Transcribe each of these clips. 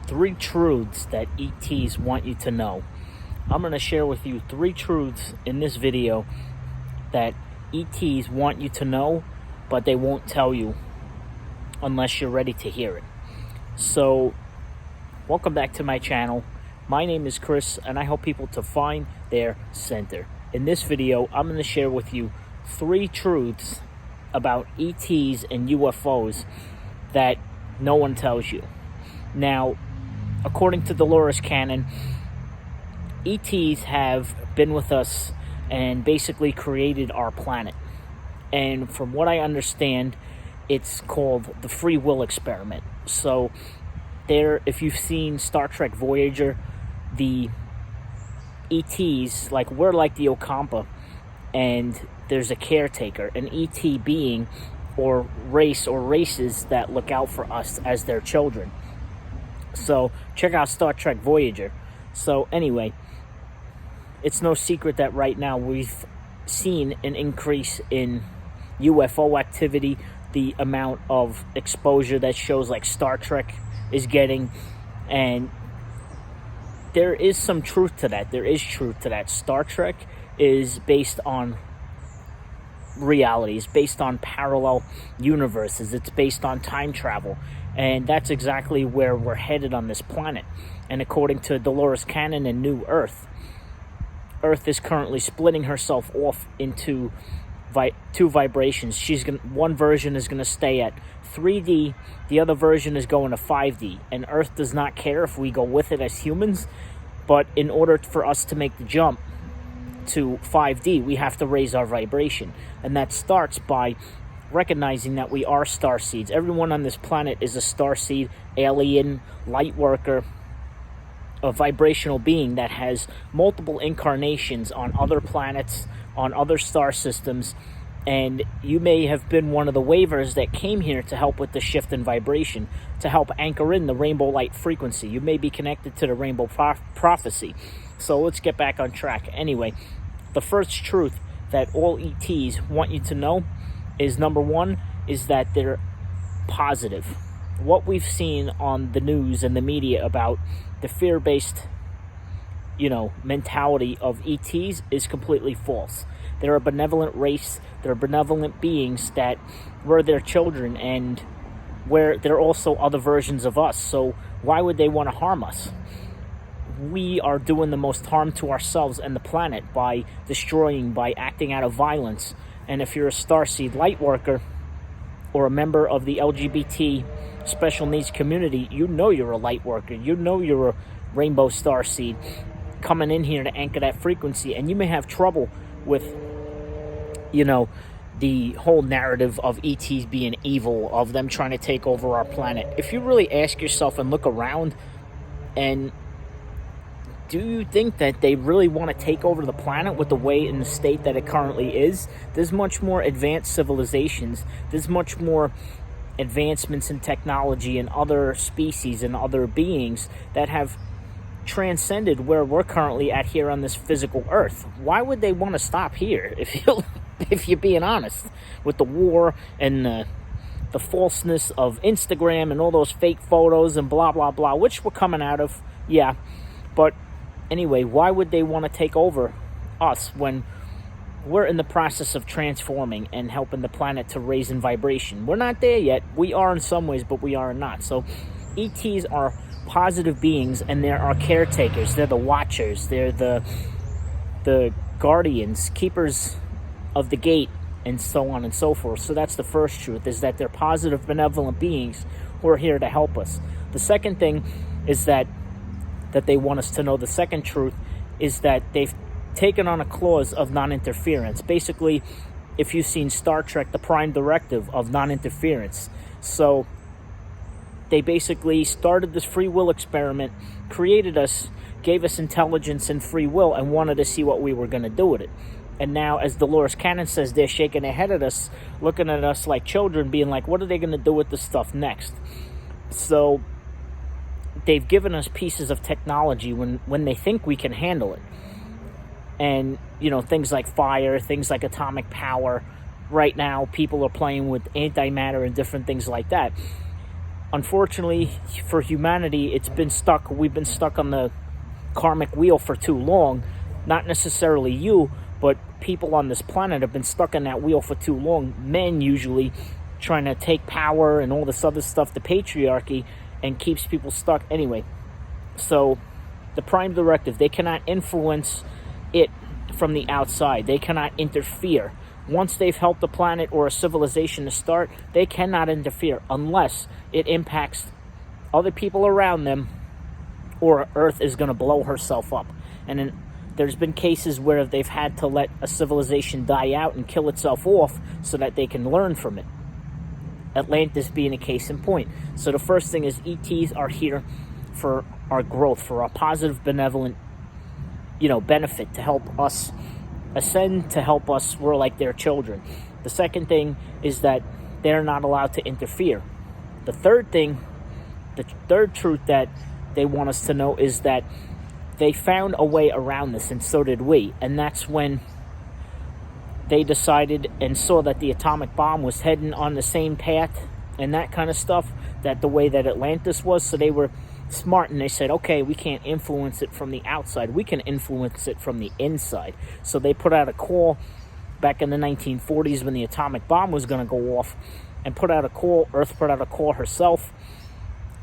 3 truths that ETs want you to know. I'm going to share with you 3 truths in this video that ETs want you to know, but they won't tell you unless you're ready to hear it. So, welcome back to my channel. My name is Chris, and I help people to find their center. In this video, I'm going to share with you 3 truths about ETs and UFOs that no one tells you. Now, according to Dolores Cannon, ETs have been with us and basically created our planet. And from what I understand, it's called the free will experiment. So there, if you've seen Star Trek Voyager, the ETs, like, we're like the Okampa, and there's a caretaker, an ET being or race or races that look out for us as their children. So check out Star Trek Voyager. So anyway, it's no secret that right now we've seen an increase in UFO activity, the amount of exposure that shows like Star Trek is getting, and there is some truth to that. There is truth to that. Star Trek is based on reality. It's based on parallel universes. It's based on time travel. And that's exactly where we're headed on this planet. And according to Dolores Cannon and New Earth, Earth is currently splitting herself off into 2 vibrations. One version is going to stay at 3D. The other version is going to 5D. And Earth does not care if we go with it as humans. But in order for us to make the jump to 5D, we have to raise our vibration. And that starts by recognizing that we are starseeds. Everyone on this planet is a starseed, alien, light worker, a vibrational being that has multiple incarnations on other planets, on other star systems. And you may have been one of the waivers that came here to help with the shift in vibration, to help anchor in the rainbow light frequency. You may be connected to the rainbow prophecy. So let's get back on track. Anyway, the first truth that all ETs want you to know is, number 1, is that they're positive. What we've seen on the news and the media about the fear-based, mentality of ETs is completely false. They're a benevolent race. They're benevolent beings that we're their children, and they're also other versions of us. So why would they want to harm us? We are doing the most harm to ourselves and the planet by destroying, by acting out of violence. And if you're a starseed light worker or a member of the LGBT special needs community, you know you're a light worker. You know you're a rainbow starseed coming in here to anchor that frequency. And you may have trouble with, the whole narrative of ETs being evil, of them trying to take over our planet. If you really ask yourself and look around, and do you think that they really want to take over the planet with the way in the state that it currently is? There's much more advanced civilizations. There's much more advancements in technology and other species and other beings that have transcended where we're currently at here on this physical earth. Why would they want to stop here, if you're being honest, with the war and the falseness of Instagram and all those fake photos and blah, blah, blah, which we're coming out of, yeah. But anyway, why would they want to take over us when we're in the process of transforming and helping the planet to raise in vibration? We're not there yet. We are in some ways, but we are not. So ETs are positive beings, and they're our caretakers. They're the watchers. They're the guardians, keepers of the gate, and so on and so forth. So that's the first truth, is that they're positive, benevolent beings who are here to help us. The second thing is that they want us to know, the second truth, is that they've taken on a clause of non-interference. Basically, if you've seen Star Trek, the prime directive of non-interference. So they basically started this free will experiment, created us, gave us intelligence and free will, and wanted to see what we were going to do with it. And now, as Dolores Cannon says, they're shaking their head at us, looking at us like children, being like, what are they going to do with this stuff next? So they've given us pieces of technology when they think we can handle it. And, things like fire, things like atomic power. Right now, people are playing with antimatter and different things like that. unfortunately for humanity, we've been stuck on the karmic wheel for too long. Not necessarily you, but people on this planet have been stuck on that wheel for too long. Men usually trying to take power and all this other stuff, the patriarchy, and keeps people stuck. Anyway, so the prime directive, they cannot influence it from the outside. They cannot interfere. Once they've helped the planet or a civilization to start, they cannot interfere unless it impacts other people around them, or Earth is going to blow herself up. And then there's been cases where they've had to let a civilization die out and kill itself off so that they can learn from it. Atlantis being a case in point. So the first thing is ETs are here for our growth, for our positive, benevolent, benefit, to help us ascend, to help us. We're like their children. The second thing is that they're not allowed to interfere. The third truth that they want us to know is that they found a way around this, and so did we. And that's when they decided and saw that the atomic bomb was heading on the same path and that kind of stuff, that the way that Atlantis was. So they were smart, and they said, okay, we can't influence it from the outside. We can influence it from the inside. So they put out a call back in the 1940s when the atomic bomb was going to go off, and put out a call. Earth put out a call herself,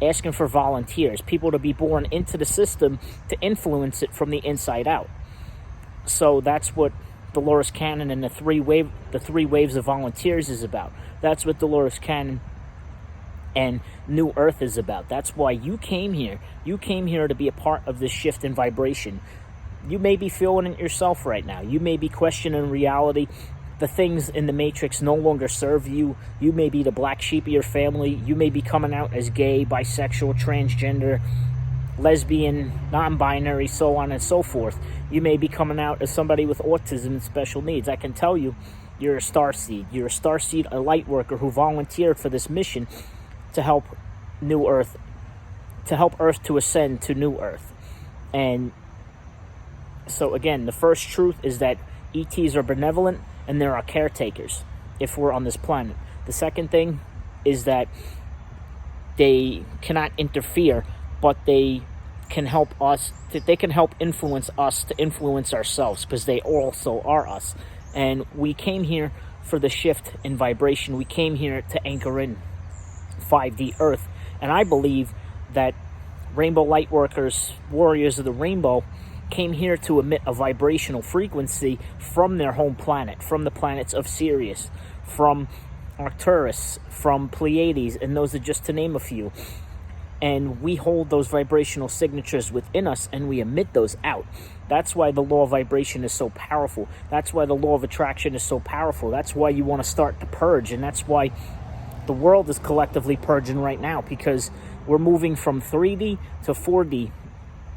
asking for volunteers, people to be born into the system to influence it from the inside out. So that's what Dolores Cannon and the three waves of volunteers is about. That's what Dolores Cannon and New Earth is about. That's why you came here. You came here to be a part of this shift in vibration. You may be feeling it yourself right now. You may be questioning reality. The things in the Matrix no longer serve you. You may be the black sheep of your family. You may be coming out as gay, bisexual, transgender, lesbian, non-binary, so on and so forth. You may be coming out as somebody with autism and special needs. I can tell you, you're a starseed. You're a starseed, a light worker who volunteered for this mission to help New Earth, to help Earth to ascend to New Earth. And so again, the first truth is that ETs are benevolent and they're our caretakers if we're on this planet. The second thing is that they cannot interfere, but they can help us, they can help influence us to influence ourselves, because they also are us. And we came here for the shift in vibration. We came here to anchor in 5D Earth. And I believe that Rainbow Lightworkers, Warriors of the Rainbow, came here to emit a vibrational frequency from their home planet, from the planets of Sirius, from Arcturus, from Pleiades, and those are just to name a few. And we hold those vibrational signatures within us, and we emit those out. That's why the law of vibration is so powerful. That's why the law of attraction is so powerful. That's why you want to start to purge, and that's why the world is collectively purging right now, because we're moving from 3D to 4D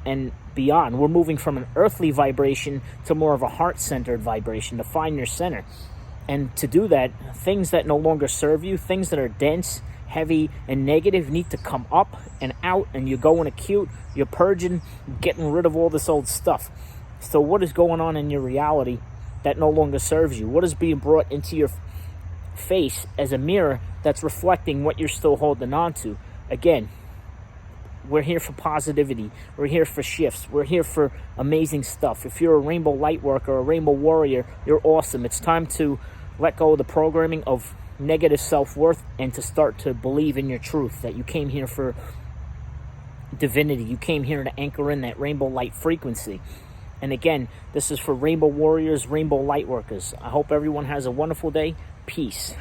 and beyond. We're moving from an earthly vibration to more of a heart-centered vibration, to find your center. And to do that, things that no longer serve you, things that are dense, heavy, and negative need to come up and out, and you're going acute, you're purging, getting rid of all this old stuff. So what is going on in your reality that no longer serves you? What is being brought into your face as a mirror that's reflecting what you're still holding on to? Again, we're here for positivity. We're here for shifts. We're here for amazing stuff. If you're a rainbow light worker, a rainbow warrior, you're awesome. It's time to let go of the programming of negative self-worth and to start to believe in your truth, that you came here for divinity. You came here to anchor in that rainbow light frequency. And again, this is for rainbow warriors, rainbow light workers. I hope everyone has a wonderful day. Peace.